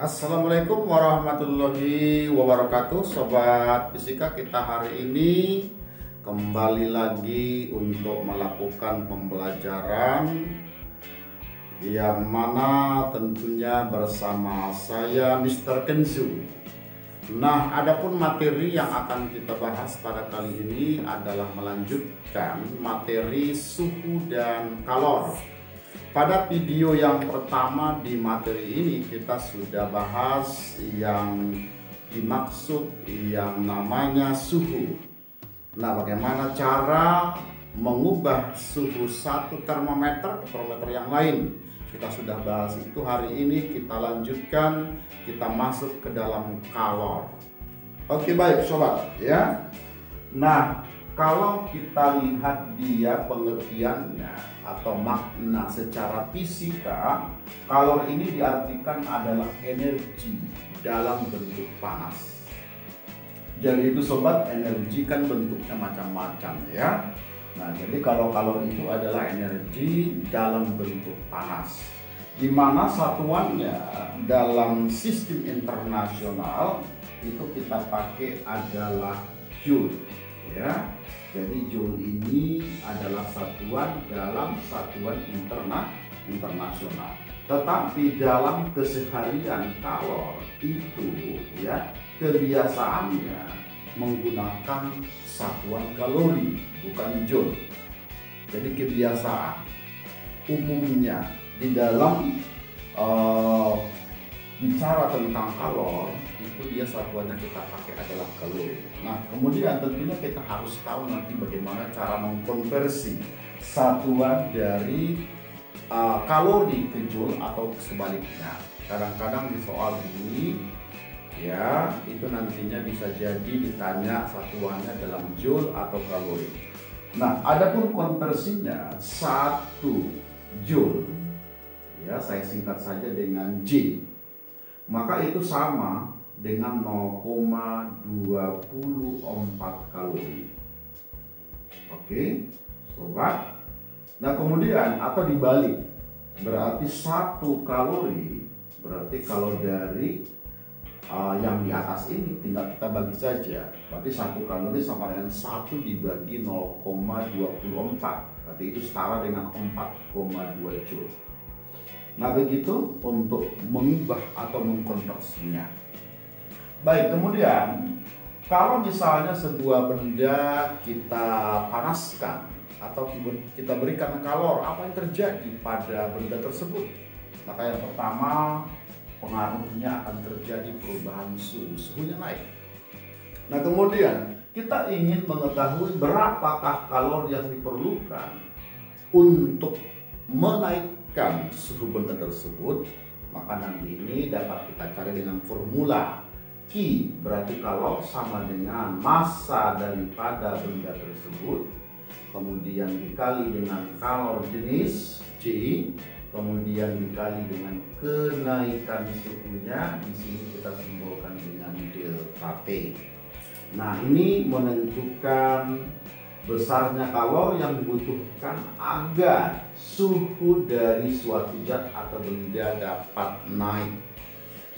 Assalamualaikum warahmatullahi wabarakatuh. Sobat fisika, kita hari ini kembali lagi untuk melakukan pembelajaran yang mana tentunya bersama saya Mr. Kenzu. Nah, adapun materi yang akan kita bahas pada kali ini adalah melanjutkan materi suhu dan kalor. Pada video yang pertama di materi ini kita sudah bahas yang dimaksud yang namanya suhu. Nah, bagaimana cara mengubah suhu satu termometer ke termometer yang lain? Kita sudah bahas itu. Hari ini kita lanjutkan, kita masuk ke dalam kalor. Oke, baik sobat ya. Nah, kalau kita lihat dia pengertiannya atau makna secara fisika, kalor ini diartikan adalah energi dalam bentuk panas. Jadi itu sobat, energi kan bentuknya macam-macam ya. Nah, jadi kalau kalor itu adalah energi dalam bentuk panas, di mana satuannya dalam sistem internasional itu kita pakai adalah joule ya. Jadi joule ini adalah satuan dalam satuan internasional. Tetapi dalam keseharian kalor itu ya kebiasaannya menggunakan satuan kalori bukan joule. Jadi kebiasaan umumnya di dalam bicara tentang kalor itu dia satuannya kita pakai adalah kalori. Nah, kemudian tentunya kita harus tahu nanti bagaimana cara mengkonversi satuan dari kalori ke joule atau sebaliknya. Kadang-kadang di soal ini ya itu nantinya bisa jadi ditanya satuannya dalam joule atau kalori. Nah, adapun konversinya 1 joule ya saya singkat saja dengan J, maka itu sama dengan 0,24 kalori. Oke sobat. Nah, kemudian atau dibalik, berarti 1 kalori berarti kalau dari yang di atas ini tinggal kita bagi saja. Berarti 1 kalori sama dengan 1 dibagi 0,24, berarti itu setara dengan 4,2 joule. Nah, begitu untuk mengubah atau mengkonversinya. Baik, kemudian kalau misalnya sebuah benda kita panaskan atau kita berikan kalor, apa yang terjadi pada benda tersebut? Maka yang pertama, pengaruhnya akan terjadi perubahan suhunya naik. Nah, kemudian kita ingin mengetahui berapakah kalor yang diperlukan untuk menaikkan suhu benda tersebut. Maka nanti ini dapat kita cari dengan formula Q, berarti kalor sama dengan massa daripada benda tersebut, kemudian dikali dengan kalor jenis J, kemudian dikali dengan kenaikan suhunya, di sini kita simbolkan dengan delta T. Nah, ini menentukan besarnya kalor yang dibutuhkan agar suhu dari suatu zat atau benda dapat naik.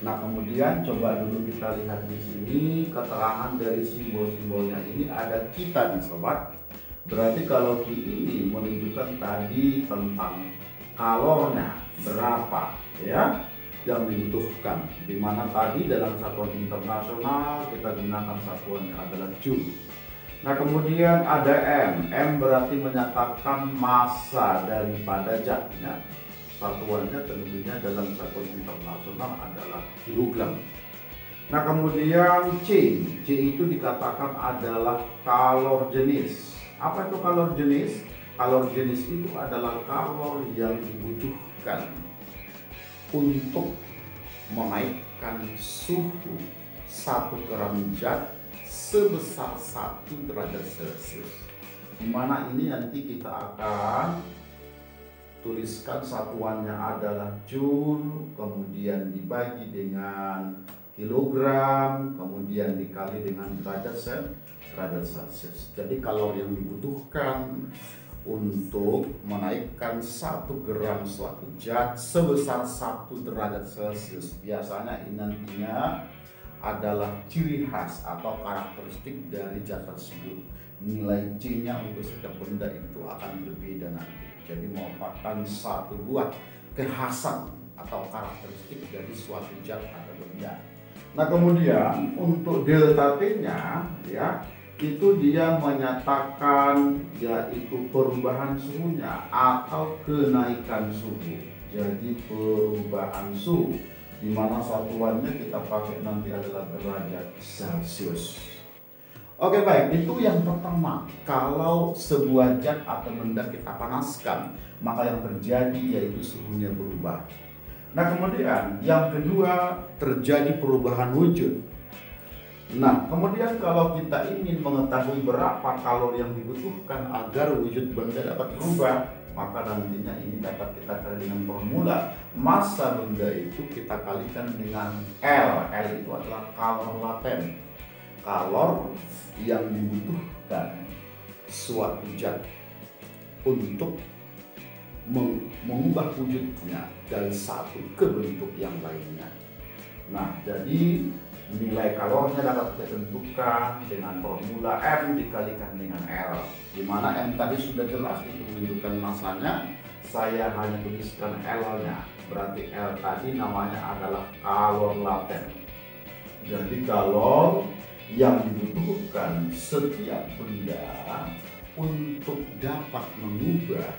Nah, kemudian coba dulu kita lihat di sini keterangan dari simbol-simbolnya. Ini ada kita di sobat. Berarti kalau Q ini menunjukkan tadi tentang kalornya berapa ya yang dibutuhkan, dimana tadi dalam satuan internasional kita gunakan satuannya adalah joule. Nah, kemudian ada M berarti menyatakan massa daripada zatnya, satuannya tentunya dalam satuan internasional adalah kilogram. Nah, kemudian C itu dikatakan adalah kalor jenis. Apa itu kalor jenis? Kalor jenis itu adalah kalor yang dibutuhkan untuk menaikkan suhu 1 gram zat sebesar 1 derajat Celcius. Dimana ini nanti kita akan tuliskan satuannya adalah joule, kemudian dibagi dengan kilogram, kemudian dikali dengan derajat Celcius. Jadi kalori yang dibutuhkan untuk menaikkan 1 gram suatu zat sebesar 1 derajat Celcius. Biasanya ini nantinya adalah ciri khas atau karakteristik dari zat tersebut. Nilai C-nya untuk setiap benda itu akan berbeda nanti. Jadi merupakan satu buah kekhasan atau karakteristik dari suatu zat atau benda. Nah kemudian untuk delta T-nya ya, itu dia menyatakan yaitu perubahan suhunya atau kenaikan suhu. Jadi perubahan suhu di mana satuannya kita pakai nanti adalah derajat Celcius. Oke baik, itu yang pertama. Kalau sebuah zat atau benda kita panaskan, maka yang terjadi yaitu suhunya berubah. Nah kemudian yang kedua, terjadi perubahan wujud. Nah kemudian kalau kita ingin mengetahui berapa kalori yang dibutuhkan agar wujud benda dapat berubah, maka nantinya ini dapat kita cari dengan formula massa benda itu kita kalikan dengan L. L itu adalah kalor laten, kalor yang dibutuhkan suatu zat untuk mengubah wujudnya dari satu ke bentuk yang lainnya. Nah jadi nilai kalornya dapat kita tentukan dengan formula M dikalikan dengan L, di mana M tadi sudah jelas itu menunjukkan masanya. Saya hanya tuliskan L-nya, berarti L tadi namanya adalah kalor laten. Jadi kalor yang dibutuhkan setiap benda untuk dapat mengubah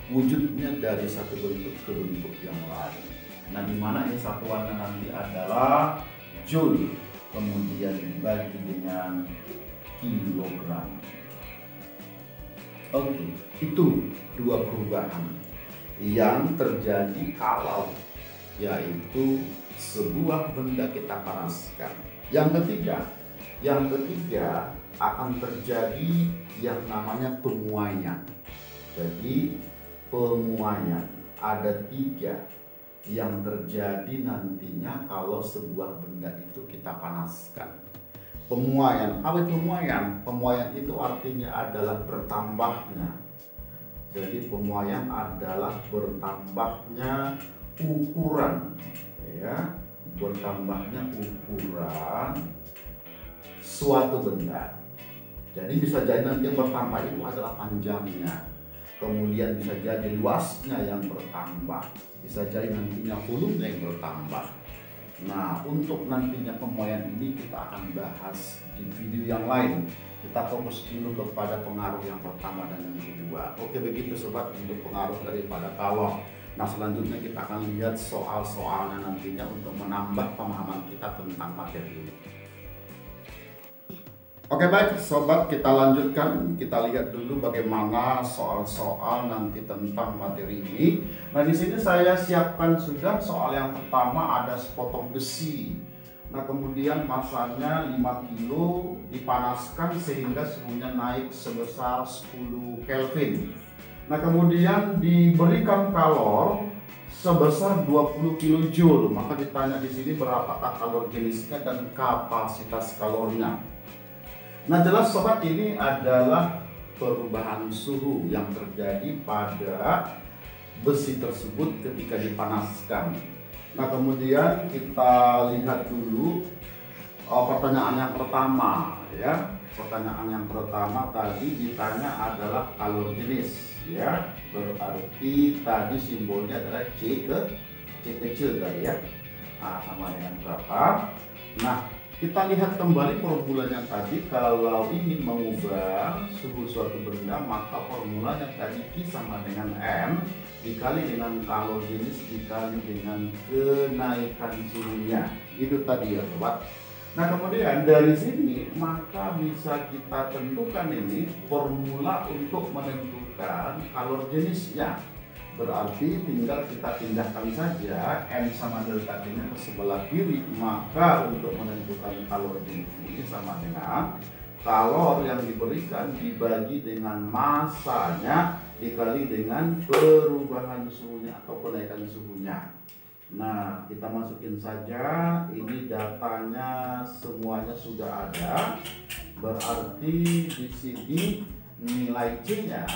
wujudnya dari satu bentuk ke bentuk yang lain. Nah di mana ini satuannya nanti adalah Joule, kemudian dibagi dengan kilogram. Oke, itu dua perubahan yang terjadi kalau yaitu sebuah benda kita panaskan. Yang ketiga akan terjadi yang namanya pemuaian. Jadi pemuaian ada 3 yang terjadi nantinya kalau sebuah benda itu kita panaskan. Pemuaian, apa itu pemuaian? Pemuaian itu artinya adalah bertambahnya. Jadi pemuaian adalah bertambahnya ukuran, ya, bertambahnya ukuran suatu benda. Jadi bisa jadi nanti yang bertambah itu adalah panjangnya. Kemudian bisa jadi luasnya yang bertambah, bisa jadi nantinya volumenya yang bertambah. Nah untuk nantinya pemuaian ini kita akan bahas di video yang lain. Kita fokus dulu kepada pengaruh yang pertama dan yang kedua. Oke begitu sobat untuk pengaruh daripada kalor. Nah selanjutnya kita akan lihat soal-soalnya nantinya untuk menambah pemahaman kita tentang materi ini. Oke baik sobat, kita lanjutkan, kita lihat dulu bagaimana soal-soal nanti tentang materi ini. Nah di sini saya siapkan sudah soal yang pertama, ada sepotong besi. Nah kemudian masanya 5 kilo dipanaskan sehingga suhunya naik sebesar 10 Kelvin. Nah kemudian diberikan kalor sebesar 20 kJ. Maka ditanya di sini berapakah kalor jenisnya dan kapasitas kalornya. Nah jelas sobat, ini adalah perubahan suhu yang terjadi pada besi tersebut ketika dipanaskan. Nah kemudian kita lihat dulu pertanyaan yang pertama ya. Pertanyaan yang pertama tadi ditanya adalah kalor jenis ya. Berarti tadi simbolnya adalah C kecil tadi ya. Nah, sama dengan berapa? Nah kita lihat kembali formulanya tadi. Kalau ingin mengubah suhu suatu benda, maka formulanya tadi Q sama dengan M dikali dengan kalor jenis dikali dengan kenaikan suhunya. Itu tadi ya sobat. Nah kemudian dari sini maka bisa kita tentukan ini formula untuk menentukan kalor jenisnya. Berarti tinggal kita pindahkan saja M sama delta T-nya ke sebelah kiri. Maka untuk menentukan kalor jenis ini sama dengan kalor yang diberikan dibagi dengan massanya dikali dengan perubahan suhunya atau kenaikan suhunya. Nah kita masukin saja, ini datanya semuanya sudah ada. Berarti di sini nilai C-nya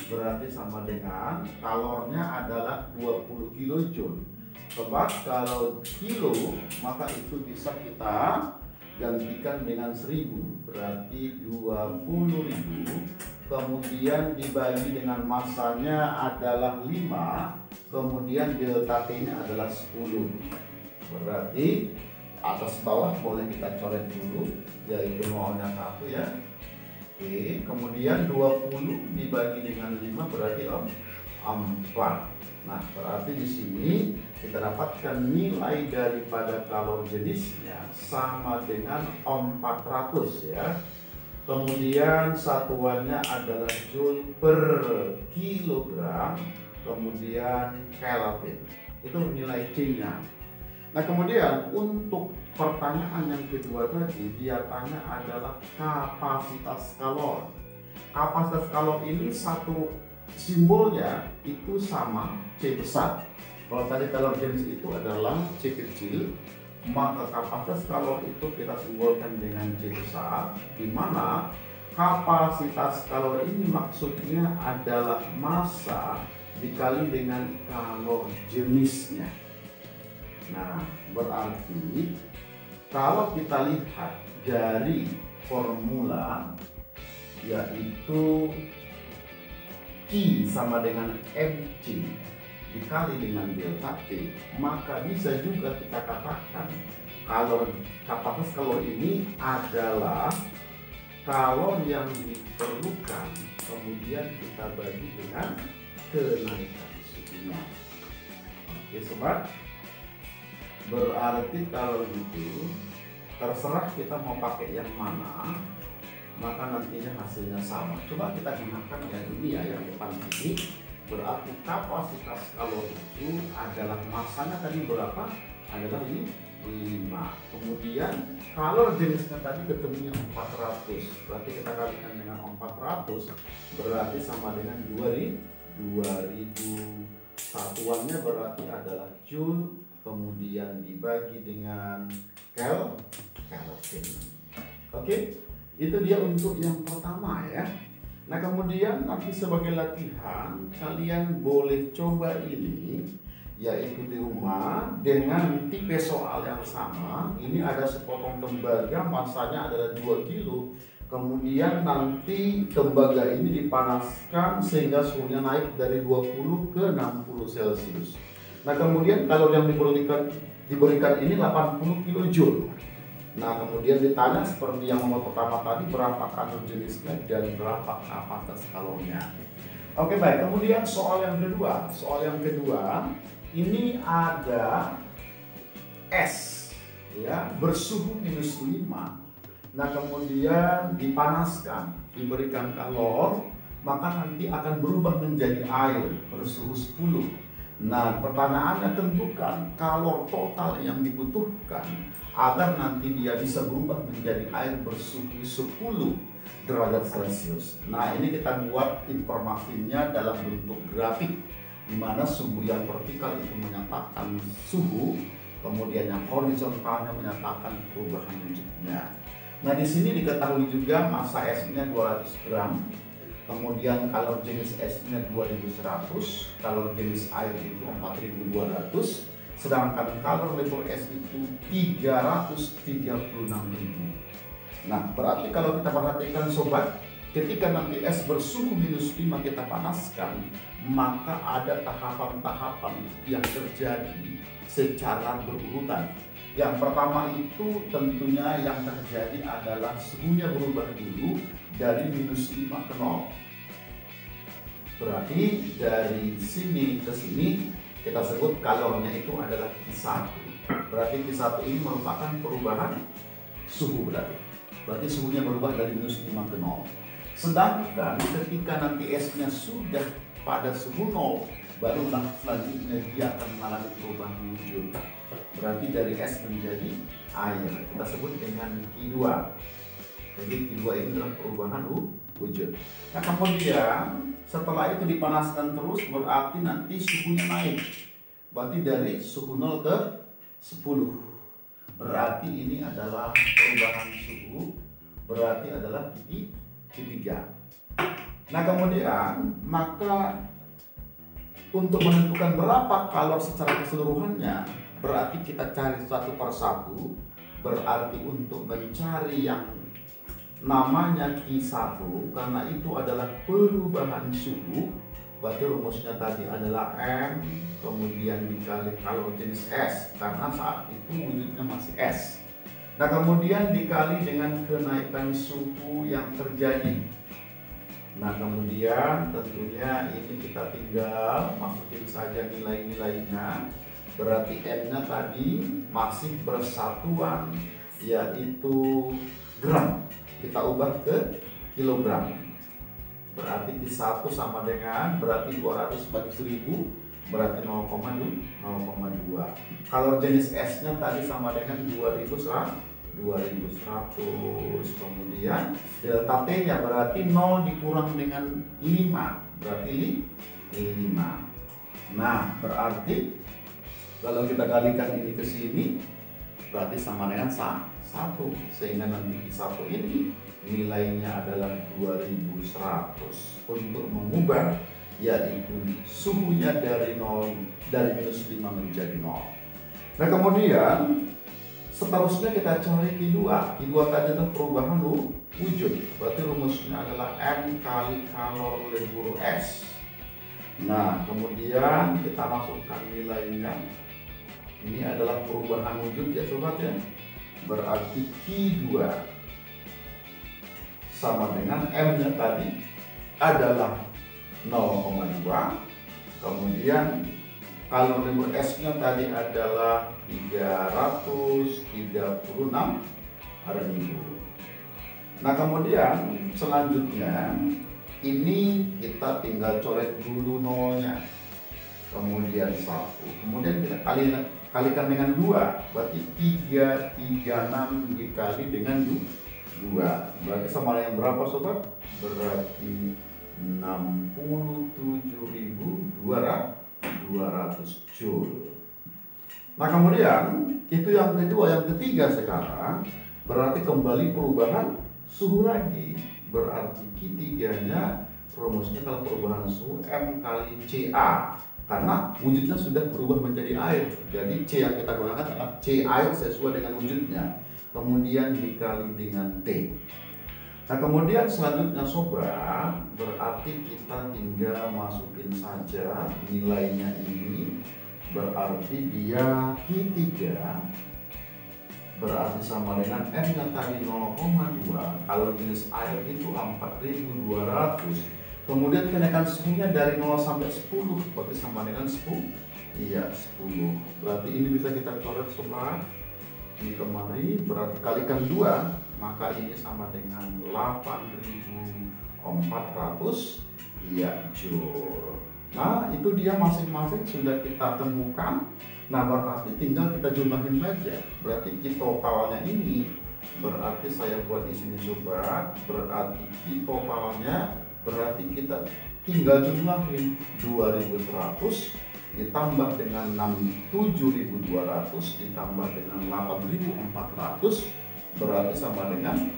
berarti sama dengan kalornya adalah 20 kilojoule. Sobat, kalau kilo maka itu bisa kita gantikan dengan 1000, berarti 20.000, kemudian dibagi dengan masanya adalah 5, kemudian delta T nya adalah 10. Berarti atas bawah boleh kita coret dulu, yaitu maunya 1 ya. Oke, kemudian 20 dibagi dengan 5 berarti 4. Nah, berarti di sini kita dapatkan nilai daripada kalori jenisnya sama dengan 400 ya. Kemudian satuannya adalah joule per kilogram, kemudian Kelvin. Itu nilai C-nya. Nah, kemudian untuk pertanyaan yang kedua tadi, dia tanya adalah kapasitas kalor. Kapasitas kalor ini satu simbolnya itu sama C besar. Kalau tadi kalor jenis itu adalah C kecil, maka kapasitas kalor itu kita simbolkan dengan C besar, di mana kapasitas kalor ini maksudnya adalah massa dikali dengan kalor jenisnya. Nah, berarti kalau kita lihat dari formula, yaitu Q sama dengan mc dikali dengan delta T, maka bisa juga kita katakan kalau kapasitas kalor ini adalah kalor yang diperlukan, kemudian kita bagi dengan kenaikan suhunya. Oke sobat, berarti kalau gitu terserah kita mau pakai yang mana, maka nantinya hasilnya sama. Coba kita gunakan yang ini ya, yang depan ini. Berarti kapasitas kalor itu adalah masanya tadi berapa? Adalah 5. Kemudian kalor jenisnya tadi ketemunya 400. Berarti kita kalikan dengan 400 berarti sama dengan 2000. Satuannya berarti adalah joule, kemudian dibagi dengan Kelvin. Oke, itu dia untuk yang pertama ya. Nah, kemudian nanti sebagai latihan kalian boleh coba ini, yaitu di rumah dengan tipe soal yang sama. Ini ada sepotong tembaga, masanya adalah 2 kilo. Kemudian nanti tembaga ini dipanaskan sehingga suhunya naik dari 20 ke 60 Celcius. Nah, kemudian kalori yang diberikan ini 80 kilojoule. Nah, kemudian ditanya seperti yang nomor pertama tadi, berapa kalori jenisnya dan berapa kapasitas kalorinya. Oke, baik. Kemudian soal yang kedua. Soal yang kedua ini ada es ya, bersuhu minus 5. Nah, kemudian dipanaskan, diberikan kalor, maka nanti akan berubah menjadi air bersuhu 10. Nah, pertanyaannya tentukan kalor total yang dibutuhkan agar nanti dia bisa berubah menjadi air bersuhu 10 derajat Celcius. Nah, ini kita buat informasinya dalam bentuk grafik, di mana suhu yang vertikal itu menyatakan suhu, kemudian yang horizontalnya menyatakan perubahan wujudnya. Nah, di sini diketahui juga massa esnya 200 gram, kemudian kalor jenis esnya 2100, kalor jenis air itu 4200, sedangkan kalor level es itu 336.000. Nah, berarti kalau kita perhatikan sobat, ketika nanti es bersuhu minus 5 kita panaskan, maka ada tahapan-tahapan yang terjadi secara berurutan. Yang pertama itu tentunya yang terjadi adalah suhunya berubah dulu dari minus 5 ke 0. Berarti dari sini ke sini kita sebut kalornya itu adalah Q1. Berarti Q1 ini merupakan perubahan suhu berarti suhunya berubah dari minus 5 ke 0. Sedangkan ketika nanti esnya sudah pada suhu 0, barulah selanjutnya dia akan mengalami perubahan wujud. Berarti dari es menjadi air, kita sebut dengan Q2. Jadi Q2 ini adalah perubahan wujud. Nah, kemudian setelah itu dipanaskan terus, berarti nanti suhunya naik. Berarti dari suhu 0 ke 10. Berarti ini adalah perubahan suhu, berarti adalah Q3. Nah kemudian maka untuk menentukan berapa kalor secara keseluruhannya, berarti kita cari satu per satu. Berarti untuk mencari yang namanya Q1, karena itu adalah perubahan suhu, berarti rumusnya tadi adalah M kemudian dikali kalor jenis S, karena saat itu wujudnya masih S. Nah kemudian dikali dengan kenaikan suhu yang terjadi. Nah kemudian tentunya ini kita tinggal masukin saja nilai-nilainya. Berarti M-nya tadi masih bersatuan yaitu gram. Kita ubah ke kilogram. Berarti Q1 sama dengan berarti 200 bagi 1000 berarti 0,2. Kalor jenis S-nya tadi sama dengan 2100. Kemudian delta T-nya berarti 0 dikurang dengan 5 berarti 5. Nah berarti kalau kita kalikan ini ke sini berarti sama dengan 1, sehingga nanti Q1 ini nilainya adalah 2100. Untuk mengubah yaitu suhunya dari minus 5 menjadi 0. Nah kemudian seterusnya kita cari Q2. Q2 tadi adalah perubahan wujud. Berarti rumusnya adalah M kali kalor lebur S. Nah kemudian kita masukkan nilainya. Ini adalah perubahan wujud ya sobat ya. Berarti Q2 sama dengan M-nya tadi adalah 0,2. Kemudian kalor lebur S-nya tadi adalah 336.000. Nah kemudian selanjutnya ini kita tinggal coret dulu nolnya, kemudian 1, kemudian kita kalikan dengan 2, berarti 336 dikali dengan 2 berarti sama dengan berapa sobat? Berarti 67.200 joule. Nah kemudian itu yang kedua. Yang ketiga sekarang berarti kembali perubahan suhu lagi. Berarti Q3 nya rumusnya kalau perubahan suhu M kali CA, karena wujudnya sudah berubah menjadi air. Jadi C yang kita gunakan adalah C air sesuai dengan wujudnya, kemudian dikali dengan T. Nah kemudian selanjutnya sobat, berarti kita tinggal masukin saja nilainya ini. Berarti dia Q3 berarti sama dengan M yang tadi 0,2. Kalau jenis air itu 4200. Kemudian kenaikan suhunya dari 0 sampai 10 berarti sama dengan 10. Iya 10. Berarti ini bisa kita coret sobat di kemari. Berarti kalikan 2, maka ini sama dengan 8400 iya joule. Nah itu dia masing-masing sudah kita temukan. Nah berarti tinggal kita jumlahin saja. Berarti Q totalnya ini berarti saya buat di sini sobat. Berarti Q totalnya berarti kita tinggal jumlahin 2100 ditambah dengan 7200 ditambah dengan 8400 berarti sama dengan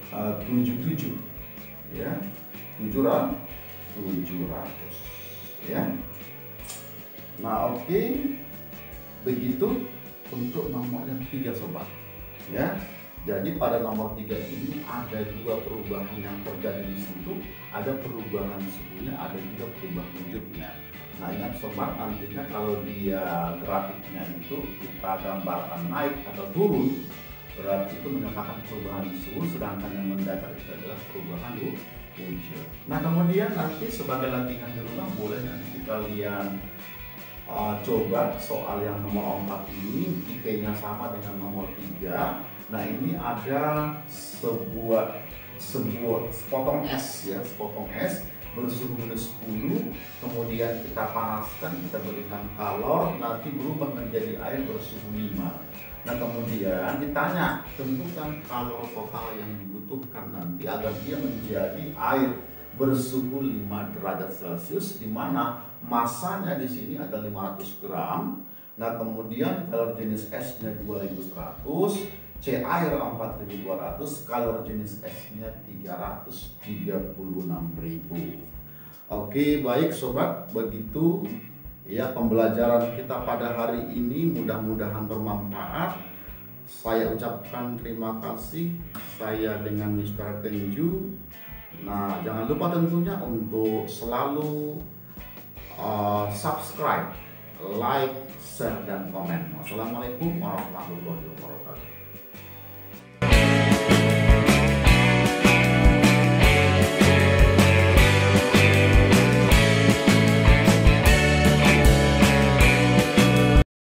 77 ya, 700 ya. Nah oke, begitu untuk nomor yang 3 sobat ya. Jadi pada nomor 3 ini ada dua perubahan yang terjadi di situ, ada perubahan suhunya, ada juga perubahan wujudnya. Nah ingat sobat, nantinya kalau dia grafiknya itu kita gambarkan naik atau turun, berarti itu menyatakan perubahan suhu, sedangkan yang mendatar itu adalah perubahan wujud. Nah kemudian nanti sebagai latihan di rumah boleh nanti kalian coba soal yang nomor 4 ini, IP-nya sama dengan nomor 3. Nah ini ada sebuah sepotong es ya, sepotong es bersuhu minus 10, kemudian kita panaskan, kita berikan kalor, nanti berubah menjadi air bersuhu 5. Nah kemudian ditanya tentukan kalor total yang dibutuhkan nanti agar dia menjadi air bersuhu 5 derajat Celcius, di mana masanya di sini ada 500 gram. Nah kemudian kalor jenis S-nya 2100, Cair 4.200, kalau jenis esnya 336.000. Oke, baik sobat, begitu ya pembelajaran kita pada hari ini, mudah-mudahan bermanfaat. Saya ucapkan terima kasih. Saya dengan Mr. Kenju. Nah, jangan lupa tentunya untuk selalu subscribe, like, share, dan komen. Wassalamualaikum warahmatullahi wabarakatuh.